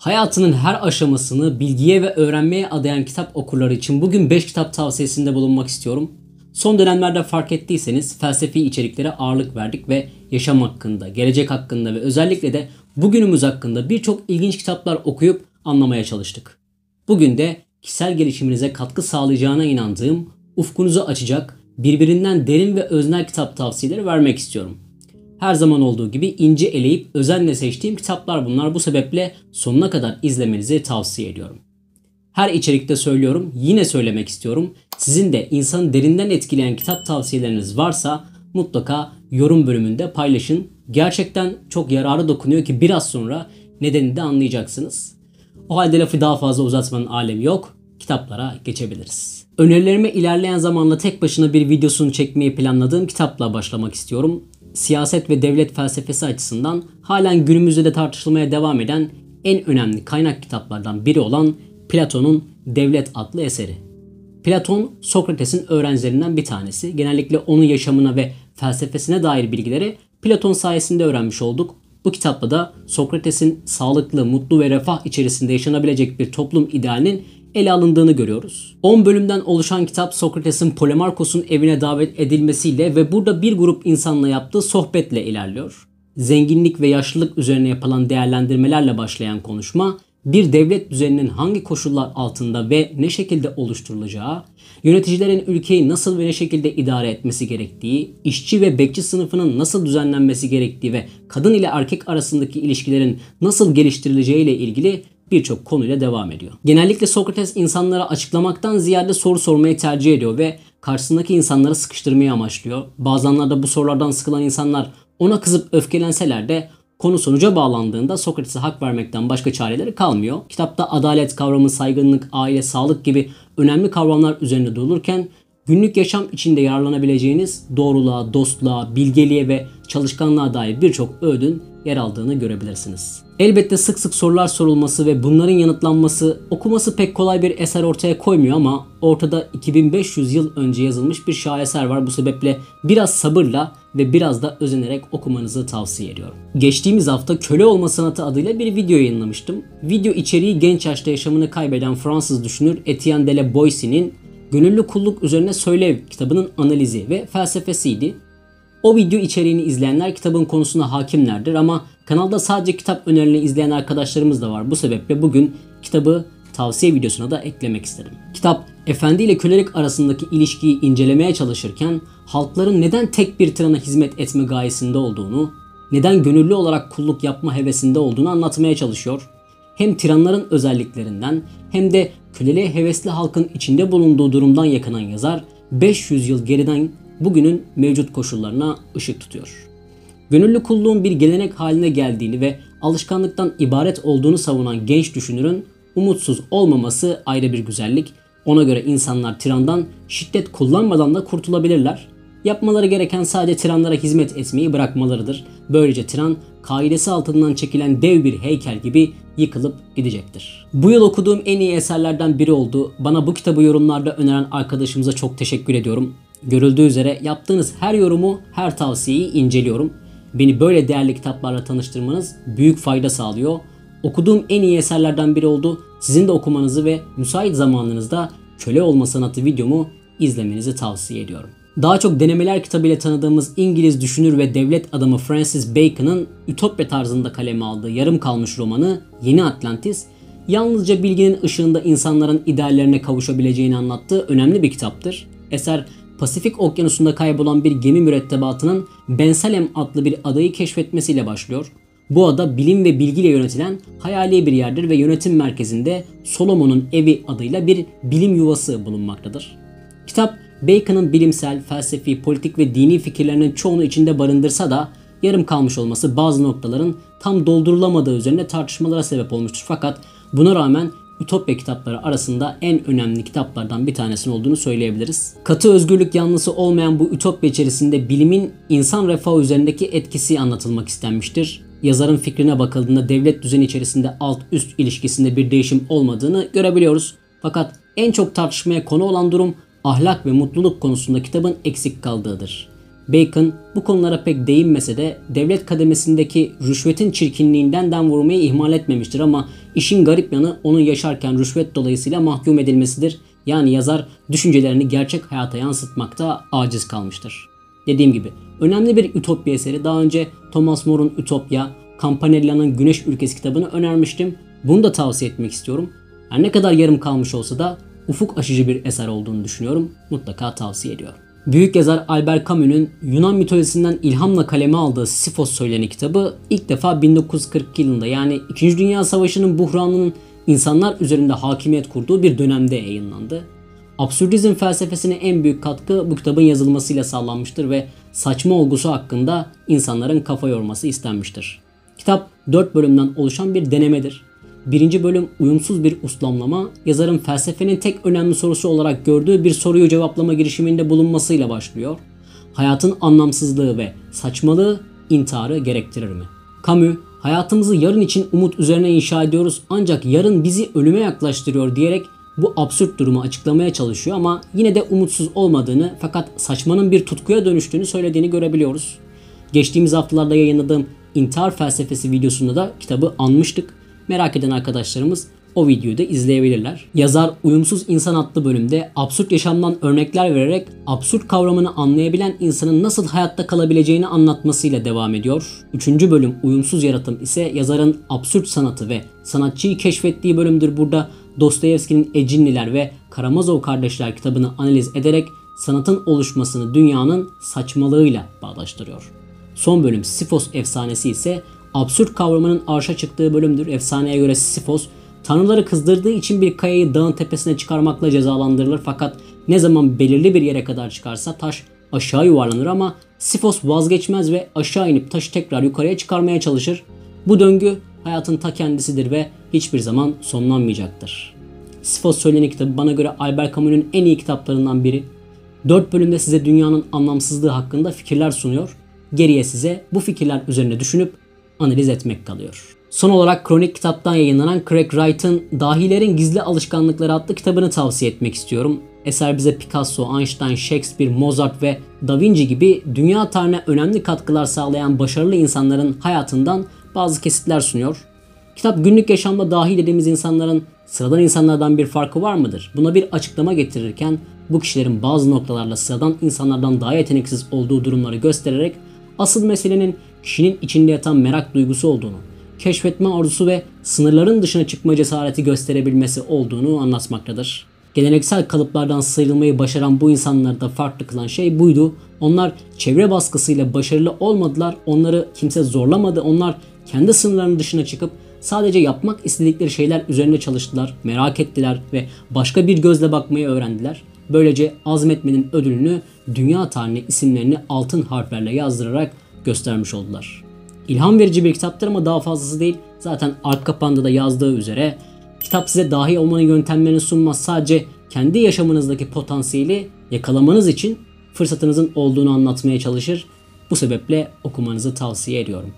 Hayatının her aşamasını bilgiye ve öğrenmeye adayan kitap okurları için bugün 5 kitap tavsiyesinde bulunmak istiyorum. Son dönemlerde fark ettiyseniz felsefi içeriklere ağırlık verdik ve yaşam hakkında, gelecek hakkında ve özellikle de bugünümüz hakkında birçok ilginç kitaplar okuyup anlamaya çalıştık. Bugün de kişisel gelişiminize katkı sağlayacağına inandığım, ufkunuzu açacak, birbirinden derin ve öznel kitap tavsiyeleri vermek istiyorum. Her zaman olduğu gibi ince eleyip özenle seçtiğim kitaplar bunlar. Bu sebeple sonuna kadar izlemenizi tavsiye ediyorum. Her içerikte söylüyorum, yine söylemek istiyorum. Sizin de insanı derinden etkileyen kitap tavsiyeleriniz varsa mutlaka yorum bölümünde paylaşın. Gerçekten çok yararı dokunuyor ki biraz sonra nedenini de anlayacaksınız. O halde lafı daha fazla uzatmanın alemi yok. Kitaplara geçebiliriz. Önerilerime ilerleyen zamanla tek başına bir videosunu çekmeyi planladığım kitapla başlamak istiyorum. Siyaset ve devlet felsefesi açısından halen günümüzde de tartışılmaya devam eden en önemli kaynak kitaplardan biri olan Platon'un Devlet adlı eseri. Platon, Sokrates'in öğrencilerinden bir tanesi. Genellikle onun yaşamına ve felsefesine dair bilgileri Platon sayesinde öğrenmiş olduk. Bu kitapta da Sokrates'in sağlıklı, mutlu ve refah içerisinde yaşanabilecek bir toplum idealinin ele alındığını görüyoruz. 10 bölümden oluşan kitap Sokrates'in Polemarkos'un evine davet edilmesiyle ve burada bir grup insanla yaptığı sohbetle ilerliyor. Zenginlik ve yaşlılık üzerine yapılan değerlendirmelerle başlayan konuşma, bir devlet düzeninin hangi koşullar altında ve ne şekilde oluşturulacağı, yöneticilerin ülkeyi nasıl ve ne şekilde idare etmesi gerektiği, işçi ve bekçi sınıfının nasıl düzenlenmesi gerektiği ve kadın ile erkek arasındaki ilişkilerin nasıl geliştirileceği ile ilgili birçok konuyla devam ediyor. Genellikle Sokrates insanlara açıklamaktan ziyade soru sormayı tercih ediyor ve karşısındaki insanları sıkıştırmayı amaçlıyor. Bazenlerde bu sorulardan sıkılan insanlar ona kızıp öfkelenseler de konu sonuca bağlandığında Sokrates'e hak vermekten başka çareleri kalmıyor. Kitapta adalet kavramı, saygınlık, aile, sağlık gibi önemli kavramlar üzerinde durulurken günlük yaşam içinde yararlanabileceğiniz doğruluğa, dostluğa, bilgeliğe ve çalışkanlığa dair birçok öğüdün yer aldığını görebilirsiniz. Elbette sık sık sorular sorulması ve bunların yanıtlanması, okuması pek kolay bir eser ortaya koymuyor ama ortada 2500 yıl önce yazılmış bir şaheser var. Bu sebeple biraz sabırla ve biraz da özenerek okumanızı tavsiye ediyorum. Geçtiğimiz hafta Köle Olma Sanatı adıyla bir video yayınlamıştım. Video içeriği genç yaşta yaşamını kaybeden Fransız düşünür Etienne de la Boétie'nin Gönüllü Kulluk Üzerine Söylev kitabının analizi ve felsefesiydi. O video içeriğini izleyenler kitabın konusuna hakimlerdir ama kanalda sadece kitap önerilerini izleyen arkadaşlarımız da var. Bu sebeple bugün kitabı tavsiye videosuna da eklemek istedim. Kitap, efendi ile kölelik arasındaki ilişkiyi incelemeye çalışırken halkların neden tek bir tirana hizmet etme gayesinde olduğunu, neden gönüllü olarak kulluk yapma hevesinde olduğunu anlatmaya çalışıyor. Hem tiranların özelliklerinden hem de köleliğe hevesli halkın içinde bulunduğu durumdan yakınan yazar 500 yıl geriden bugünün mevcut koşullarına ışık tutuyor. Gönüllü kulluğun bir gelenek haline geldiğini ve alışkanlıktan ibaret olduğunu savunan genç düşünürün umutsuz olmaması ayrı bir güzellik. Ona göre insanlar tirandan şiddet kullanmadan da kurtulabilirler. Yapmaları gereken sadece tiranlara hizmet etmeyi bırakmalarıdır. Böylece tiran kaidesi altından çekilen dev bir heykel gibi yıkılıp gidecektir. Bu yıl okuduğum en iyi eserlerden biri oldu. Bana bu kitabı yorumlarda öneren arkadaşımıza çok teşekkür ediyorum. Görüldüğü üzere yaptığınız her yorumu, her tavsiyeyi inceliyorum. Beni böyle değerli kitaplarla tanıştırmanız büyük fayda sağlıyor. Okuduğum en iyi eserlerden biri oldu. Sizin de okumanızı ve müsait zamanınızda Köle Olma Sanatı videomu izlemenizi tavsiye ediyorum. Daha çok denemeler kitabıyla tanıdığımız İngiliz düşünür ve devlet adamı Francis Bacon'ın Ütopya tarzında kaleme aldığı yarım kalmış romanı Yeni Atlantis, yalnızca bilginin ışığında insanların ideallerine kavuşabileceğini anlattığı önemli bir kitaptır. Eser, Pasifik Okyanusu'nda kaybolan bir gemi mürettebatının Ben Salem adlı bir adayı keşfetmesiyle başlıyor. Bu ada bilim ve bilgiyle yönetilen hayali bir yerdir ve yönetim merkezinde Solomon'un Evi adıyla bir bilim yuvası bulunmaktadır. Kitap, Bacon'ın bilimsel, felsefi, politik ve dini fikirlerinin çoğunu içinde barındırsa da yarım kalmış olması bazı noktaların tam doldurulamadığı üzerine tartışmalara sebep olmuştur. Fakat buna rağmen Ütopya kitapları arasında en önemli kitaplardan bir tanesinin olduğunu söyleyebiliriz. Katı özgürlük yanlısı olmayan bu Ütopya içerisinde bilimin insan refahı üzerindeki etkisi anlatılmak istenmiştir. Yazarın fikrine bakıldığında devlet düzeni içerisinde alt-üst ilişkisinde bir değişim olmadığını görebiliyoruz. Fakat en çok tartışmaya konu olan durum ahlak ve mutluluk konusunda kitabın eksik kaldığıdır. Bacon bu konulara pek değinmese de devlet kademesindeki rüşvetin çirkinliğinden dem vurmayı ihmal etmemiştir ama işin garip yanı onun yaşarken rüşvet dolayısıyla mahkum edilmesidir. Yani yazar düşüncelerini gerçek hayata yansıtmakta aciz kalmıştır. Dediğim gibi önemli bir ütopya eseri. Daha önce Thomas More'un Ütopya, Campanella'nın Güneş Ülkesi kitabını önermiştim. Bunu da tavsiye etmek istiyorum. Her ne kadar yarım kalmış olsa da ufuk açıcı bir eser olduğunu düşünüyorum. Mutlaka tavsiye ediyorum. Büyük yazar Albert Camus'un Yunan mitolojisinden ilhamla kaleme aldığı Sisyphos Söyleni kitabı ilk defa 1942 yılında yani 2. Dünya Savaşı'nın buhranının insanlar üzerinde hakimiyet kurduğu bir dönemde yayınlandı. Absürdizm felsefesine en büyük katkı bu kitabın yazılmasıyla sağlanmıştır ve saçma olgusu hakkında insanların kafa yorması istenmiştir. Kitap 4 bölümden oluşan bir denemedir. Birinci bölüm uyumsuz bir uslamlama, yazarın felsefenin tek önemli sorusu olarak gördüğü bir soruyu cevaplama girişiminde bulunmasıyla başlıyor. Hayatın anlamsızlığı ve saçmalığı intiharı gerektirir mi? Camus, hayatımızı yarın için umut üzerine inşa ediyoruz ancak yarın bizi ölüme yaklaştırıyor diyerek bu absürt durumu açıklamaya çalışıyor ama yine de umutsuz olmadığını fakat saçmanın bir tutkuya dönüştüğünü söylediğini görebiliyoruz. Geçtiğimiz haftalarda yayınladığım İntihar Felsefesi videosunda da kitabı anmıştık. Merak eden arkadaşlarımız o videoyu da izleyebilirler. Yazar Uyumsuz İnsan adlı bölümde absürt yaşamdan örnekler vererek absürt kavramını anlayabilen insanın nasıl hayatta kalabileceğini anlatmasıyla devam ediyor. 3. bölüm Uyumsuz Yaratım ise yazarın absürt sanatı ve sanatçıyı keşfettiği bölümdür. Burada Dostoyevski'nin Ecinliler ve Karamazov Kardeşler kitabını analiz ederek sanatın oluşmasını dünyanın saçmalığıyla bağdaştırıyor. Son bölüm Sisyphos efsanesi ise absürt kavramının arşa çıktığı bölümdür. Efsaneye göre Sisyphos tanrıları kızdırdığı için bir kayayı dağın tepesine çıkarmakla cezalandırılır fakat ne zaman belirli bir yere kadar çıkarsa taş aşağı yuvarlanır ama Sisyphos vazgeçmez ve aşağı inip taşı tekrar yukarıya çıkarmaya çalışır. Bu döngü hayatın ta kendisidir ve hiçbir zaman sonlanmayacaktır. Sisyphos Söyleni kitabı bana göre Albert Camus'un en iyi kitaplarından biri. 4 bölümde size dünyanın anlamsızlığı hakkında fikirler sunuyor. Geriye size bu fikirler üzerine düşünüp analiz etmek kalıyor. Son olarak Kronik kitaptan yayınlanan Craig Wright'ın Dahilerin Gizli Alışkanlıkları adlı kitabını tavsiye etmek istiyorum. Eser bize Picasso, Einstein, Shakespeare, Mozart ve Da Vinci gibi dünya tarihine önemli katkılar sağlayan başarılı insanların hayatından bazı kesitler sunuyor. Kitap günlük yaşamda dahi dediğimiz insanların sıradan insanlardan bir farkı var mıdır? Buna bir açıklama getirirken bu kişilerin bazı noktalarla sıradan insanlardan daha yeteneksiz olduğu durumları göstererek asıl meselenin kişinin içinde yatan merak duygusu olduğunu, keşfetme arzusu ve sınırların dışına çıkma cesareti gösterebilmesi olduğunu anlatmaktadır. Geleneksel kalıplardan sıyrılmayı başaran bu insanları da farklı kılan şey buydu. Onlar çevre baskısıyla başarılı olmadılar, onları kimse zorlamadı, onlar kendi sınırlarının dışına çıkıp sadece yapmak istedikleri şeyler üzerine çalıştılar, merak ettiler ve başka bir gözle bakmayı öğrendiler. Böylece azmetmenin ödülünü dünya tarihine isimlerini altın harflerle yazdırarak göstermiş oldular. İlham verici bir kitaptır ama daha fazlası değil. Zaten arka kapağında da yazdığı üzere kitap size dahi olmanın yöntemlerini sunmaz. Sadece kendi yaşamınızdaki potansiyeli yakalamanız için fırsatınızın olduğunu anlatmaya çalışır. Bu sebeple okumanızı tavsiye ediyorum.